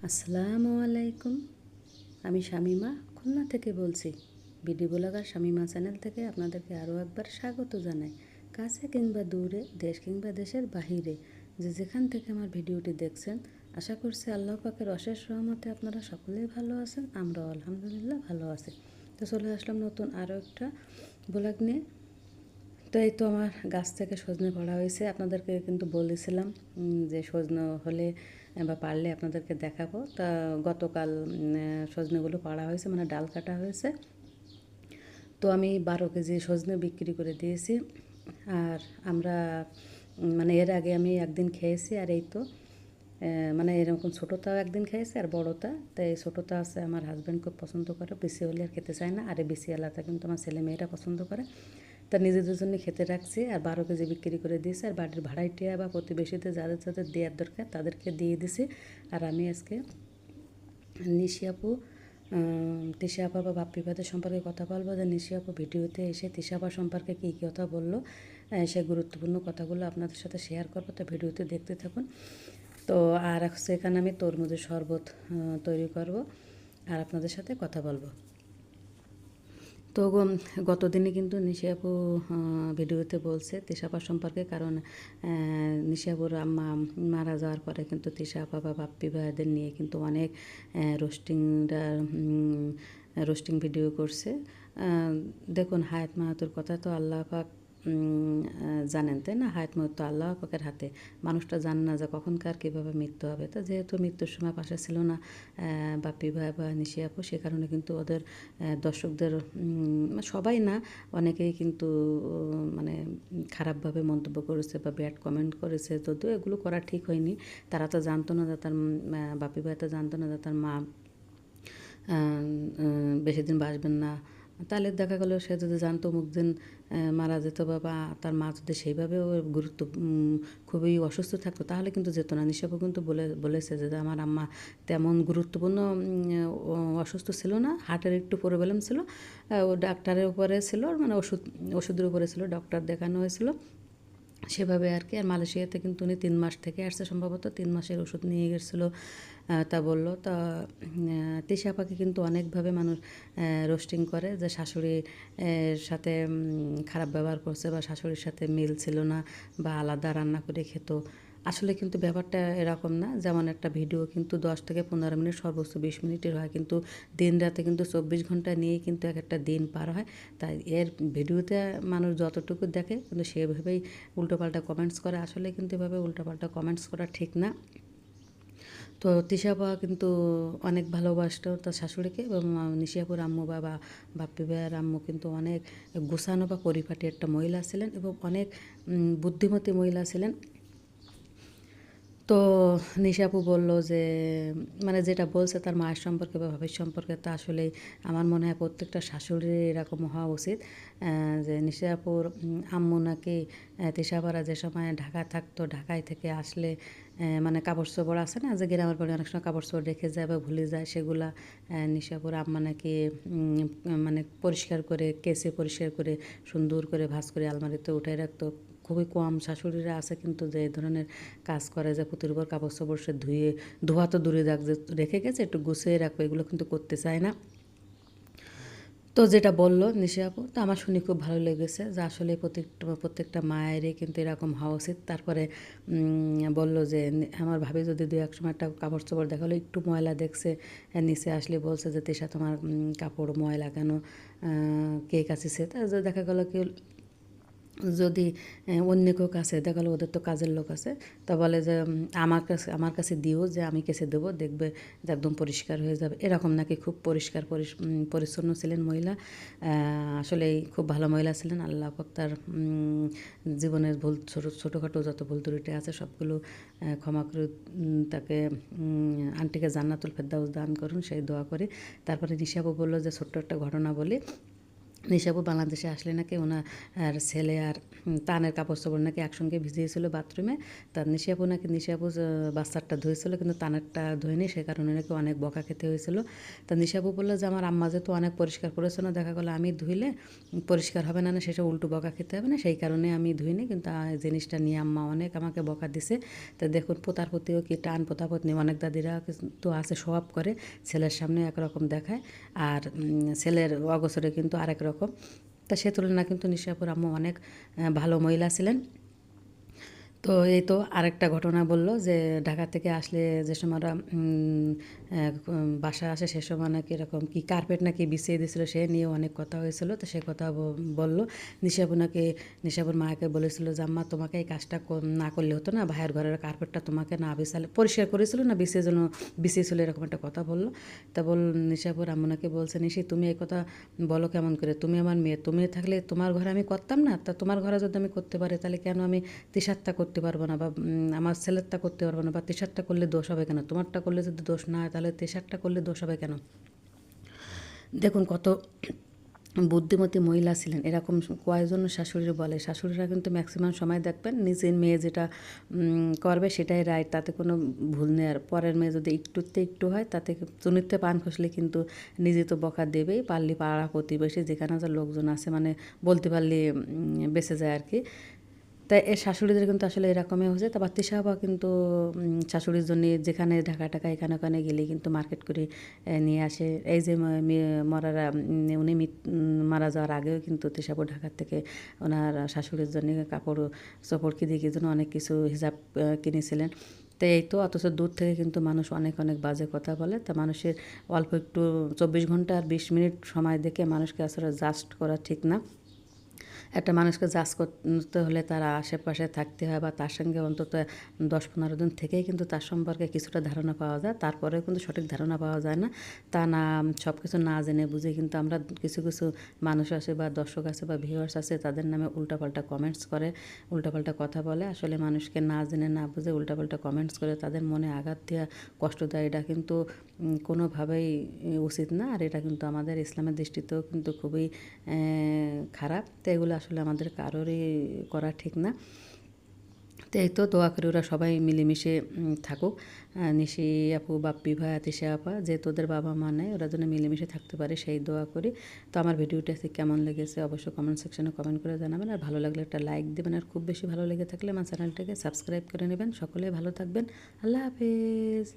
আসসালামু আলাইকুম। আমি শামিমা খুলনা থেকে বলছি। বিডি ব্লগার শামিমা চ্যানেল থেকে আপনাদেরকে আরও একবার স্বাগত জানাই। কাছে কিংবা দূরে, দেশ কিংবা দেশের বাহিরে যে যেখান থেকে আমার ভিডিওটি দেখছেন, আশা করছি আল্লাহ পাকের অশেষ রহমতে আপনারা সকলেই ভালো আছেন। আমরাও আলহামদুলিল্লাহ ভালো আছি। তো চলে আসলাম নতুন আরও একটা ব্লগ নিয়ে। তো এই তো আমার গাছ থেকে সজনে পড়া হয়েছে, আপনাদেরকে কিন্তু বলেছিলাম যে সজনে হলে বা পারলে আপনাদেরকে দেখাবো। তা গতকাল সজনেগুলো পাড়া হয়েছে, মানে ডাল কাটা হয়েছে। তো আমি 12 কেজি সজনে বিক্রি করে দিয়েছি। আর আমরা মানে এর আগে আমি একদিন খেয়েছি, আর এই তো মানে এরকম ছোটোটাও একদিন খেয়েছে আর বড়োটা। তাই এই ছোটোটা আছে আমার হাজব্যান্ড খুব পছন্দ করে, বেশি হলে আর খেতে চায় না। আর এই বেশি এলাকা কিন্তু আমার ছেলে মেয়েরা পছন্দ করে। তা নিজেদের জন্য খেতে রাখছি, আর 12 কেজি বিক্রি করে দিয়েছি। আর বাড়ির ভাড়াইটিয়া বা প্রতিবেশীদের যাদের যাদের দেওয়ার দরকার তাদেরকে দিয়ে দিছি। আর আমি আজকে নিশি আপু, তিশা আপা বা বাপ্পি ভাইদের সম্পর্কে কথা বলবো। যে নিশি আপু ভিডিওতে এসে তিশা আপা সম্পর্কে কী কী কথা বললো, সে গুরুত্বপূর্ণ কথাগুলো আপনাদের সাথে শেয়ার করবো। তো ভিডিওতে দেখতে থাকুন। তো আর সেখানে আমি তরমুজের শরবত তৈরি করব আর আপনাদের সাথে কথা বলবো। তো গত দিনে কিন্তু নিশি আপু ভিডিওতে বলছে তিশা আপা সম্পর্কে, কারণ নিশি আপুর আম্মা মারা যাওয়ার পরে কিন্তু তিশা আপা বা বাপ্পি ভাইদের নিয়ে কিন্তু অনেক রোস্টিং ভিডিও করছে। দেখুন, হায়াত মাহাতুর কথা তো আল্লাহ পাক জানেন, তাই না? হায়াত মাহাত তো আল্লাহ পাকের হাতে। মানুষটা জান না যে কখন কার কীভাবে মৃত্যু হবে। তো যেহেতু মৃত্যুর সময় পাশে ছিল না বাপ্পি ভাই বা নিশি আপু, সে কারণে কিন্তু ওদের দর্শকদের সবাই না, অনেকেই কিন্তু মানে খারাপভাবে মন্তব্য করেছে বা ব্যাড কমেন্ট করেছে। যদিও এগুলো করা ঠিক হয়নি। তারা তো জানতো না যে তার বাপ্পি ভাই তো জানতো না যে তার মা বেশি দিন বাঁচবেন না। তাহলে দেখা গেলো সে যদি জানতো মুখদিন মারা যেত, বা তার মা যদি সেইভাবেও খুবই অসুস্থ থাকতো, তাহলে কিন্তু যেত না। নিশাপু কিন্তু বলেছে যে আমার আম্মা তেমন গুরুত্বপূর্ণ অসুস্থ ছিল না, হার্টের একটু প্রবলেম ছিল। ও ডাক্তারের উপরে ছিল, মানে ওষুধের উপরে ছিল, ডক্টর দেখানো হয়েছিল সেভাবে আর কি। আর মালয়েশিয়াতে কিন্তু উনি 3 মাস থেকে আসছে, সম্ভবত 3 মাসের ওষুধ নিয়ে গেছিলো তা বললো। তা তিশা আপাকে কিন্তু অনেকভাবে মানুষ রোস্টিং করে যে শাশুড়ি সাথে খারাপ ব্যবহার করছে, বা শাশুড়ির সাথে মিল ছিল না, বা আলাদা রান্না করে খেত। আসলে কিন্তু ব্যাপারটা এরকম না। যেমন একটা ভিডিও কিন্তু 10 থেকে 15 মিনিট, সর্বোচ্চ 20 মিনিটের হয়, কিন্তু দিন রাতে কিন্তু 24 ঘন্টা নিয়েই কিন্তু এক একটা দিন পার হয়। তাই এর ভিডিওতে মানুষ যতটুকু দেখে কিন্তু সেভাবেই উল্টোপাল্টা কমেন্টস করে। আসলে কিন্তু এভাবে উল্টোপাল্টা কমেন্টস করা ঠিক না। তো তিশা আপা কিন্তু অনেক ভালোবাসতো তার শাশুড়িকে, এবং নিশিয়াপুর আম্মু বা বাপ্পি ভাইয়ের আম্মু কিন্তু অনেক গোছানো বা পরিপাটি একটা মহিলা ছিলেন, এবং অনেক বুদ্ধিমতী মহিলা ছিলেন। তো নিশা আপু বললো যে, মানে যেটা বলছে তার মায়ের সম্পর্কে বা ভাবির সম্পর্কে, তা আসলেই আমার মনে হয় প্রত্যেকটা শাশুড়ির এরকম হওয়া উচিত। যে নিশা আপুর আম্মু নাকি তিশাপাড়া যে সময় ঢাকা থাকতো, ঢাকায় থেকে আসলে মানে কাপড় চোপড় আছে না, যে গ্রামের বাড়ি অনেক সময় কাপড় চোপড় রেখে যায় বা ভুলে যায়, সেগুলা নিশাপুর আম্মা নাকি মানে পরিষ্কার করে, কেসে পরিষ্কার করে, সুন্দর করে ভাঁজ করে আলমারিতে উঠাই রাখতো। খুবই কম শাশুড়িরা আছে কিন্তু যে এই ধরনের কাজ করে, যে পুতুর উপর কাপড় চোপড় সে ধোয়া তো দূরে রাখ, যে রেখে গেছে একটু গুছিয়ে রাখবো, এগুলো কিন্তু করতে চায় না। তো যেটা বললো নিশি আপু, তো আমার শুনে খুব ভালো লেগেছে যে আসলে প্রত্যেকটা মায়েরই কিন্তু এরকম হওয়া উচিত। তারপরে বললো যে আমার ভাবি যদি দু এক সময় একটা কাপড় চোপড় দেখালো একটু ময়লা দেখছে, নিচে আসলে বলছে যে তেষা তোমার কাপড় ময়লা কেন, কে কাছে। তা দেখা গেলো কি, যদি অন্য কেউ কাছে দেখা গেলো, ওদের তো কাজের লোক আছে, তা বলে যে আমার কাছে দিও, যে আমি কেসে দেবো, দেখবে যে একদম পরিষ্কার হয়ে যাবে। এরকম নাকি খুব পরিষ্কার পরিচ্ছন্ন ছিলেন মহিলা। আসলেই খুব ভালো মহিলা ছিলেন। আল্লাহ পাক তার জীবনের ভুল ছোটোখাটো যত ভুল ত্রুটি আছে সবগুলো ক্ষমা করে তাকে আন্টিকে জান্নাতুল ফেরদাউস দান করুন, সেই দোয়া করি। তারপরে নিশাবু বললো যে ছোট্ট একটা ঘটনা বলি। নিশাপু বাংলাদেশে আসলে নাকি ওনার ছেলে আর তানের কাপড় চোপড় নাকি একসঙ্গে ভিজিয়েছিল বাথরুমে। তা নিশাপু বাচ্চারটা ধুয়েছিল কিন্তু তানেরটা ধুয়নি, সে কারণে নাকি অনেক বকা খেতে হয়েছিল। তা নিশাপু বললো যে আমার আম্মা যেহেতু অনেক পরিষ্কার করেছে না, দেখা গেলো আমি ধুইলে পরিষ্কার হবে না, সেসব উল্টো বকা খেতে হবে না, সেই কারণে আমি ধুইনি। কিন্তু জিনিসটা নিয়ে আম্মা অনেক আমাকে বকা দিছে। তো দেখুন পোতার প্রতিও কি টান, পোতাপত্নী অনেক দাদিরা তো আছে স্বভাব করে, ছেলের সামনে একরকম দেখায় আর ছেলের অগোচরে কিন্তু আরেক রকম। তা সে তুলনায় কিন্তু নিশাপুর আম্মু অনেক ভালো মহিলা ছিলেন। তো এই তো আরেকটা ঘটনা বলল যে ঢাকা থেকে আসলে যে সময় ওরা বাসা আসে সে সময় নাকি এরকম কি কার্পেট নাকি বিছিয়ে দিয়েছিল, সে নিয়ে অনেক কথা হয়েছিল। তো সে কথা বললো নিশাপুর মাকে বলেছিল যে আম্মা তোমাকে এই কাজটা না করলে হতো না, ভাইয়ের ঘরের কার্পেটটা তোমাকে না বিছালে পরিষ্কার করেছিল না বিছিয়েছিল, এরকম একটা কথা বললো। তা নিশাপুর আম্মু নাকি বলছে, নিশি তুমি এই কথা বলো কেমন করে, তুমি আমার মেয়ে, তুমি থাকলে তোমার ঘরে আমি করতাম না, তা তোমার ঘরে যদি আমি করতে পারি তাহলে কেন আমি তিশারটা করতে পারবো না, বা আমার ছেলেরটা করতে পারবো না, বা তিশারটা করলে দোষ হবে কেন, তোমারটা করলে যদি দোষ না হয় তাহলে তিশারটা করলে দোষ হবে কেন। দেখুন কত বুদ্ধিমতী মহিলা ছিলেন। এরকম কয়েকজন শাশুড়ি বলে, শাশুড়িরা কিন্তু ম্যাক্সিমাম সময় দেখবেন নিজের মেয়ে যেটা করবে সেটাই রাইট, তাতে কোনো ভুল নেই। আর পরের মেয়ে যদি একটুতে একটু হয় তাতে চুনিতে পান খসলে কিন্তু নিজে তো বকা দেবেই, পারলে পাড়া প্রতিবেশী যেখানে যা লোকজন আছে মানে বলতে পারলে বেঁচে যায় আর কি। তাই এর শাশুড়িদের কিন্তু আসলে এরকমই হয়েছে। তারপর তিশাবা কিন্তু শাশুড়ির জন্য যেখানে ঢাকা টাকা এখানে ওখানে গেলে কিন্তু মার্কেট করে নিয়ে আসে। এই যে মরারা উনি মারা যাওয়ার আগেও কিন্তু তিশাবু ঢাকার থেকে ওনার শাশুড়ির জন্য কাপড় চোপড় কিনে জন্য অনেক কিছু হিসাব কিনেছিলেন। তো এই তো অথচ দূর থেকে কিন্তু মানুষ অনেক অনেক বাজে কথা বলে। তা মানুষের অল্প একটু 24 ঘন্টা আর 20 মিনিট সময় দেখে মানুষকে আসলে জাস্ট করা ঠিক না। একটা মানুষকে জাজ করতে হলে তার আশেপাশে থাকতে হয় বা তার সঙ্গে অন্তত 10-15 দিন থেকেই কিন্তু তার সম্পর্কে কিছুটা ধারণা পাওয়া যায়, তারপরেও কিন্তু সঠিক ধারণা পাওয়া যায় না। তা না সব কিছু না জেনে বুঝে কিন্তু আমরা কিছু কিছু মানুষ আছে বা দর্শক আছে বা ভিউয়ার্স আছে তাদের নামে উল্টাপাল্টা কমেন্টস করে, উল্টাপাল্টা কথা বলে, আসলে মানুষকে না জেনে না বুঝে উল্টাপাল্টা কমেন্টস করে তাদের মনে আঘাত দেওয়া, কষ্ট দেয়, এটা কিন্তু কোনোভাবেই উচিত না। আর এটা কিন্তু আমাদের ইসলামের দৃষ্টিতেও কিন্তু খুবই খারাপ। তো এগুলো আসলে আমাদের কারোরই করা ঠিক না। তো এই তো দোয়া করি ওরা সবাই মিলেমিশে থাকুক। নিশি আপু, বাপ্পি ভাই, আতিশা আপা, যে তোদের বাবা মা নেয় ওরা যেন মিলেমিশে থাকতে পারে সেই দোয়া করি। তো আমার ভিডিওটা কেমন লেগেছে অবশ্যই কমেন্ট সেকশনে কমেন্ট করে জানাবেন। আর ভালো লাগলে একটা লাইক দেবেন, আর খুব বেশি ভালো লেগে থাকলে আমার চ্যানেলটাকে সাবস্ক্রাইব করে নেবেন। সকলে ভালো থাকবেন। আল্লাহ হাফেজ।